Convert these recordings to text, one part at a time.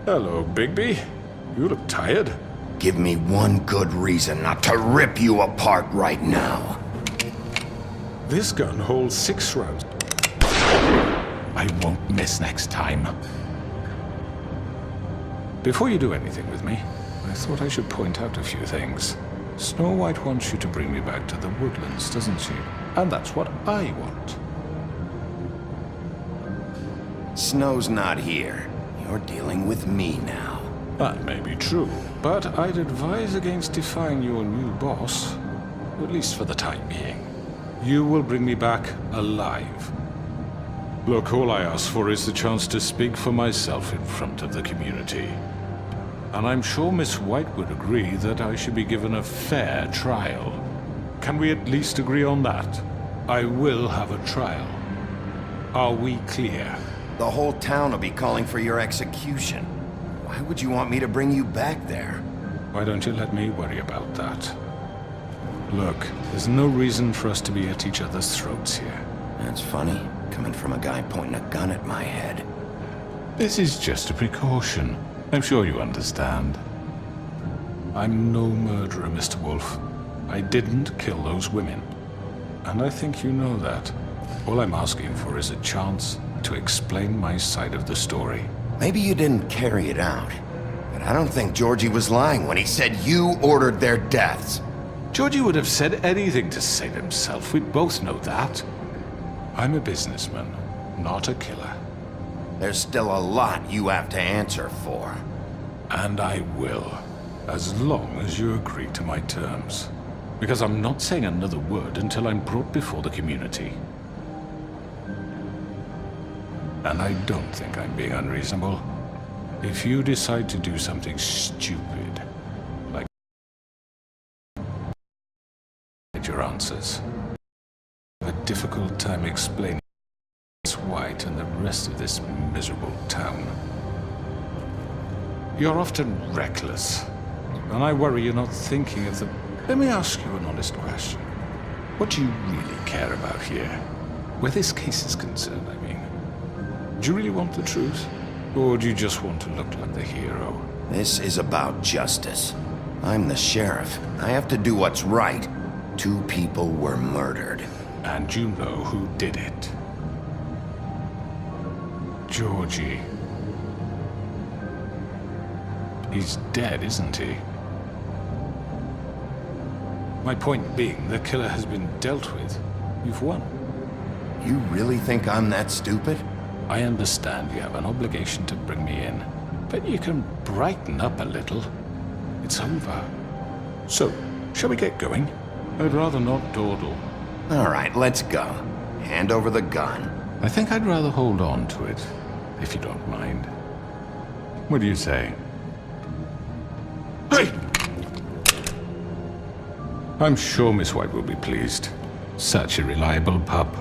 Hello, Bigby. You look tired. Give me one good reason not to rip you apart right now. This gun holds 6 rounds. I won't miss next time. Before you do anything with me, I thought I should point out a few things. Snow White wants you to bring me back to the woodlands, doesn't she? And that's what I want. Snow's not here. You're dealing with me now. That may be true, but I'd advise against defying your new boss, at least for the time being. You will bring me back alive. Look, all I ask for is the chance to speak for myself in front of the community. And I'm sure Miss White would agree that I should be given a fair trial. Can we at least agree on that? I will have a trial. Are we clear? The whole town will be calling for your execution. Why would you want me to bring you back there? Why don't you let me worry about that? Look, there's no reason for us to be at each other's throats here. That's funny, coming from a guy pointing a gun at my head. This is just a precaution. I'm sure you understand. I'm no murderer, Mr. Wolf. I didn't kill those women. And I think you know that. All I'm asking for is a chance to explain my side of the story. Maybe you didn't carry it out, but I don't think Georgie was lying when he said you ordered their deaths. Georgie would have said anything to save himself. We both know that. I'm a businessman, not a killer. There's still a lot you have to answer for. And I will, as long as you agree to my terms. Because I'm not saying another word until I'm brought before the community. And I don't think I'm being unreasonable. If you decide to do something stupid, like your answers, I have a difficult time explaining Miss White and the rest of this miserable town. You're often reckless, and I worry you're not thinking of the... Let me ask you an honest question. What do you really care about here? Where this case is concerned, I mean. Do you really want the truth? Or do you just want to look like the hero? This is about justice. I'm the sheriff. I have to do what's right. 2 people were murdered. And you know who did it. Georgie. He's dead, isn't he? My point being, the killer has been dealt with. You've won. You really think I'm that stupid? I understand you have an obligation to bring me in, but you can brighten up a little. It's over. So, shall we get going? I'd rather not dawdle. All right, let's go. Hand over the gun. I think I'd rather hold on to it, if you don't mind. What do you say? Hey! I'm sure Miss White will be pleased. Such a reliable pup.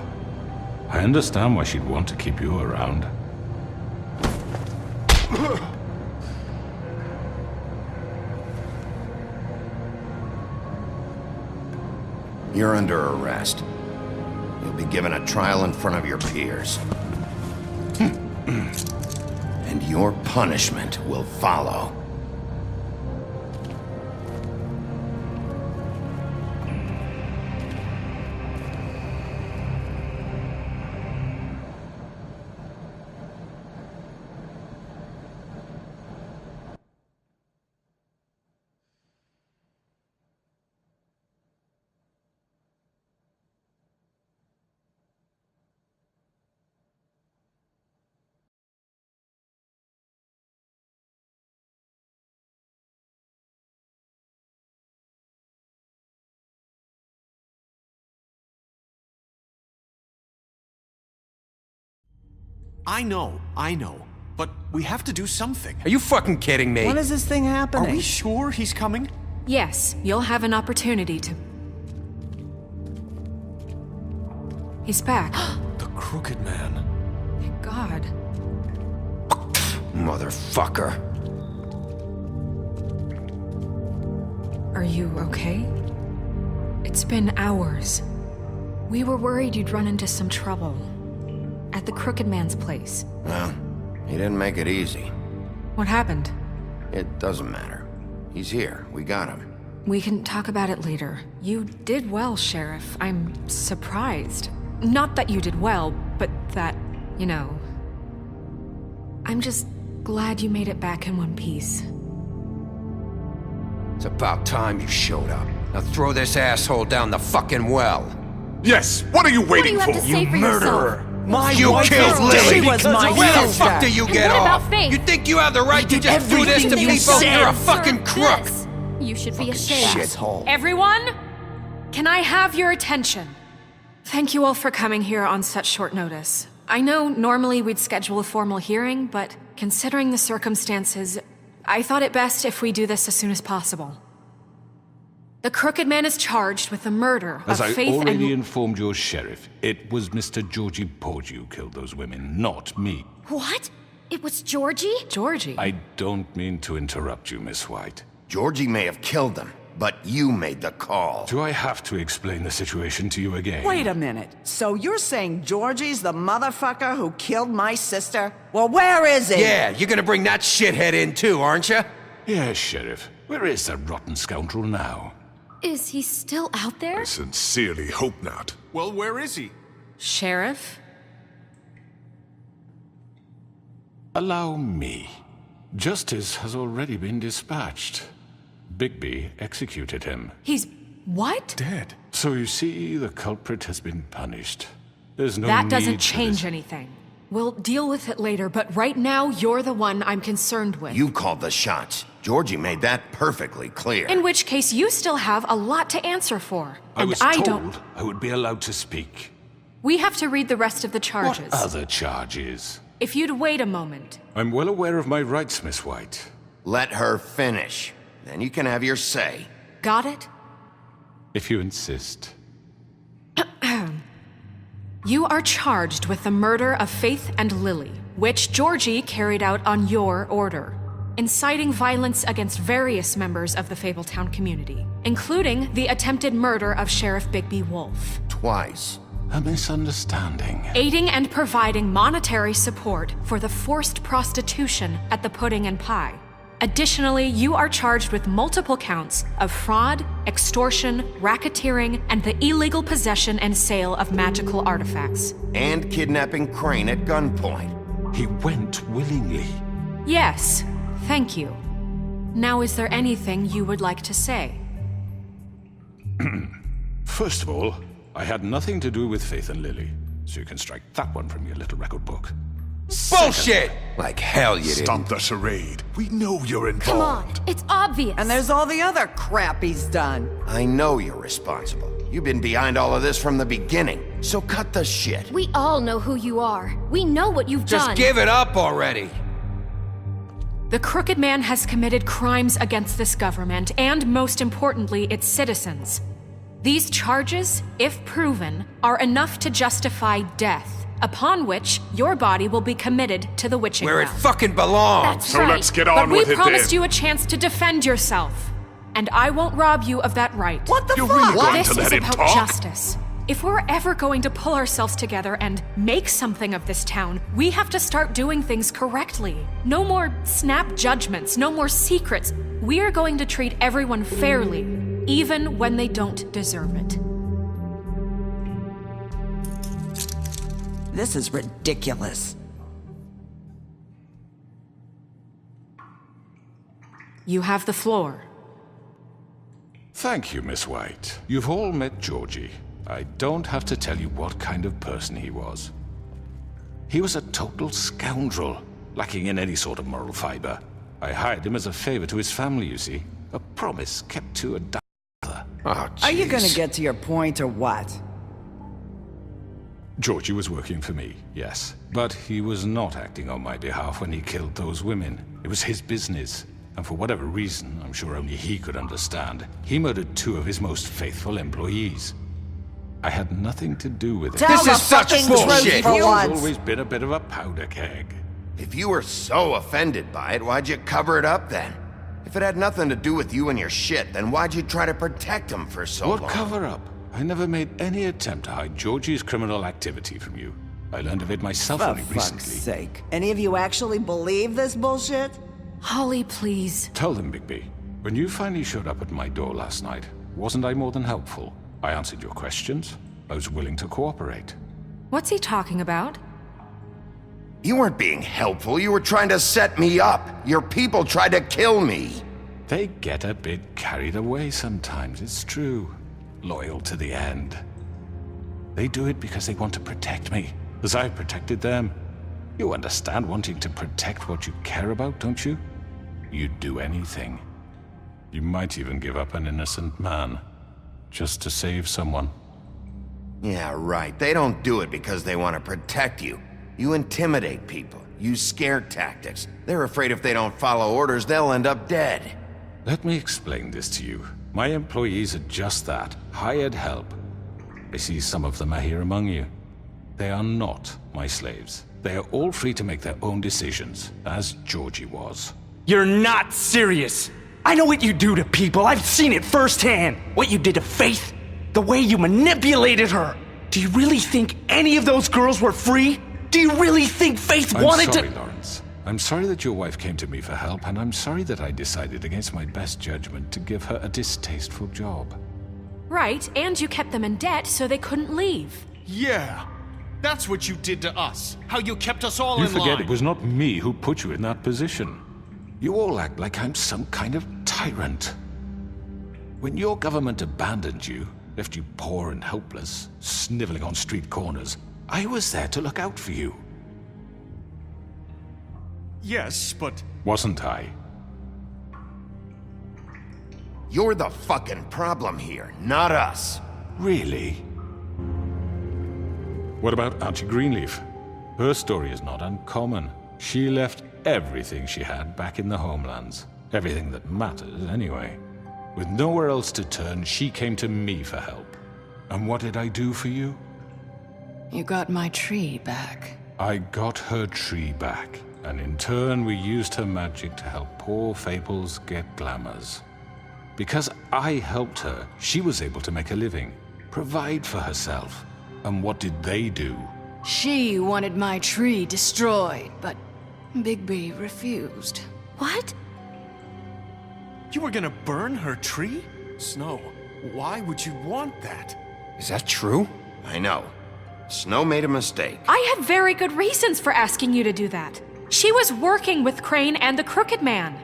I understand why she'd want to keep you around. You're under arrest. You'll be given a trial in front of your peers. And your punishment will follow. I know. But we have to do something. Are you fucking kidding me? When is this thing Are happening? we sure he's coming? Yes, you'll have an opportunity to... He's back. The Crooked Man. Thank God. Motherfucker. Are you okay? It's been hours. We were worried you'd run into some trouble. At the Crooked Man's place. Well, he didn't make it easy. What happened? It doesn't matter. He's here. We got him. We can talk about it later. You did well, Sheriff. I'm surprised. Not that you did well, but that, you know... I'm just glad you made it back in one piece. It's about time you showed up. Now throw this asshole down the fucking well. Yes, what are you waiting What do you have for? to say for yourself? My You wife killed is Lily. dead. She was my Where the sister. fuck do you And get what off? about Faith? You think you have the right to just do this to everything you people? said. You're a fucking crook. This. You should be ashamed. Shithole. Everyone, can I have your attention? Thank you all for coming here on such short notice. I know normally we'd schedule a formal hearing, but considering the circumstances, I thought it best if we do this as soon as possible. The Crooked Man is charged with the murder As of I Faith already and... informed your sheriff, it was Mr. Georgie Porgy who killed those women, not me. What? It was Georgie? Georgie? I don't mean to interrupt you, Miss White. Georgie may have killed them, but you made the call. Do I have to explain the situation to you again? Wait a minute. So you're saying Georgie's the motherfucker who killed my sister? Well, where is he? Yeah, you're gonna bring that shithead in too, aren't you? Yes, Sheriff. Where is that rotten scoundrel now? Is he still out there? I sincerely hope not. Well, where is he? Sheriff? Allow me. Justice has already been dispatched. Bigby executed him. He's... what? Dead. So you see, the culprit has been punished. There's no That need doesn't for change this. anything. We'll deal with it later, but right now, you're the one I'm concerned with. You called the shots. Georgie made that perfectly clear. In which case, you still have a lot to answer for. I And was I told don't... I would be allowed to speak. We have to read the rest of the charges. What other charges? If you'd wait a moment. I'm well aware of my rights, Miss White. Let her finish. Then you can have your say. Got it? If you insist. You are charged with the murder of Faith and Lily, which Georgie carried out on your order, inciting violence against various members of the Fabletown community, including the attempted murder of Sheriff Bigby Wolf. Twice. A misunderstanding. Aiding and providing monetary support for the forced prostitution at the Pudding and Pie. Additionally, you are charged with multiple counts of fraud, extortion, racketeering, and the illegal possession and sale of magical artifacts. And kidnapping Crane at gunpoint. He went willingly. Yes, thank you. Now, is there anything you would like to say? First of all, I had nothing to do with Faith and Lily, so you can strike that one from your little record book. Bullshit! Like hell you didn't. Stop the charade. We know you're involved. Come on, it's obvious. And there's all the other crap he's done. I know you're responsible. You've been behind all of this from the beginning. So cut the shit. We all know who you are. We know what you've Just done. give it up already. The Crooked Man has committed crimes against this government and, most importantly, its citizens. These charges, if proven, are enough to justify death, upon which your body will be committed to the witching Where it ground. fucking belongs. That's So right. let's get But on we with it promised then. you a chance to defend yourself, and I won't rob you of that right. What the You're fuck? really going This to is let him about talk? justice. If we're ever going to pull ourselves together and make something of this town, we have to start doing things correctly. No more snap judgments, no more secrets. We are going to treat everyone fairly, even when they don't deserve it. This is ridiculous. You have the floor. Thank you, Miss White. You've all met Georgie. I don't have to tell you what kind of person he was. He was a total scoundrel, lacking in any sort of moral fiber. I hired him as a favor to his family, you see. A promise kept to a Oh, Are you gonna jeez. get to your point or what? Georgie was working for me, yes. But he was not acting on my behalf when he killed those women. It was his business. And for whatever reason, I'm sure only he could understand, he murdered 2 of his most faithful employees. I had nothing to do with it. Tell This the is such fucking bullshit. truth for He's once. always been a bit of a powder keg. If you were so offended by it, why'd you cover it up then? If it had nothing to do with you and your shit, then why'd you try to protect him for so What long? cover up? I never made any attempt to hide Georgie's criminal activity from you. I learned of it myself For only fuck's recently. sake. Any of you actually believe this bullshit? Holly, please. Tell them, Bigby. When you finally showed up at my door last night, wasn't I more than helpful? I answered your questions. I was willing to cooperate. What's he talking about? You weren't being helpful, you were trying to set me up. Your people tried to kill me. They get a bit carried away sometimes, it's true. Loyal to the end. They do it because they want to protect me, as I've protected them. You understand wanting to protect what you care about, don't you? You'd do anything. You might even give up an innocent man, just to save someone. Yeah, right. They don't do it because they want to protect you. You intimidate people, use scare tactics. They're afraid if they don't follow orders, they'll end up dead. Let me explain this to you. My employees are just that, hired help. I see some of them are here among you. They are not my slaves. They are all free to make their own decisions, as Georgie was. You're not serious. I know what you do to people. I've seen it firsthand. What you did to Faith. The way you manipulated her. Do you really think any of those girls were free? Do you really think Faith wanted I'm sorry, to— Lawrence. I'm sorry that your wife came to me for help, and I'm sorry that I decided against my best judgment to give her a distasteful job. Right, and you kept them in debt so they couldn't leave. Yeah. That's what you did to us. How you kept us all You in forget line. it was not me who put you in that position. You all act like I'm some kind of tyrant. When your government abandoned you, left you poor and helpless, sniveling on street corners, I was there to look out for you. Yes, but Wasn't I? You're the fucking problem here, not us. Really? What about Auntie Greenleaf? Her story is not uncommon. She left everything she had back in the homelands. Everything that matters, anyway. With nowhere else to turn, she came to me for help. And what did I do for you? You got my tree back. I got her tree back, and in turn we used her magic to help poor Fables get glamours. Because I helped her, she was able to make a living, provide for herself. And what did they do? She wanted my tree destroyed, but Bigby refused. What? you were gonna burn her tree? Snow, why would you want that? Is that true? I know. Snow made a mistake. I had very good reasons for asking you to do that. She was working with Crane and the Crooked Man.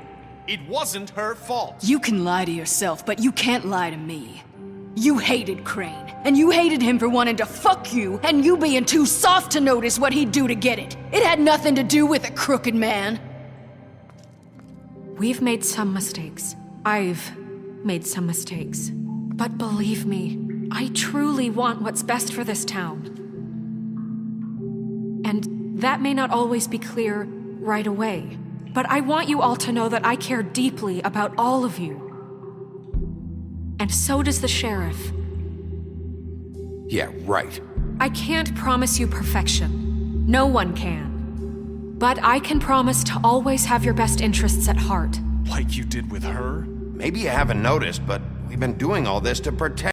It wasn't her fault. You can lie to yourself, but you can't lie to me. You hated Crane, and you hated him for wanting to fuck you, and you being too soft to notice what he'd do to get it. It had nothing to do with a Crooked Man. We've made some mistakes. I've made some mistakes. But believe me, I truly want what's best for this town. And that may not always be clear right away. But I want you all to know that I care deeply about all of you. And so does the sheriff. Yeah, right. I can't promise you perfection. No one can. But I can promise to always have your best interests at heart. Like you did with her? Maybe you haven't noticed, but we've been doing all this to protect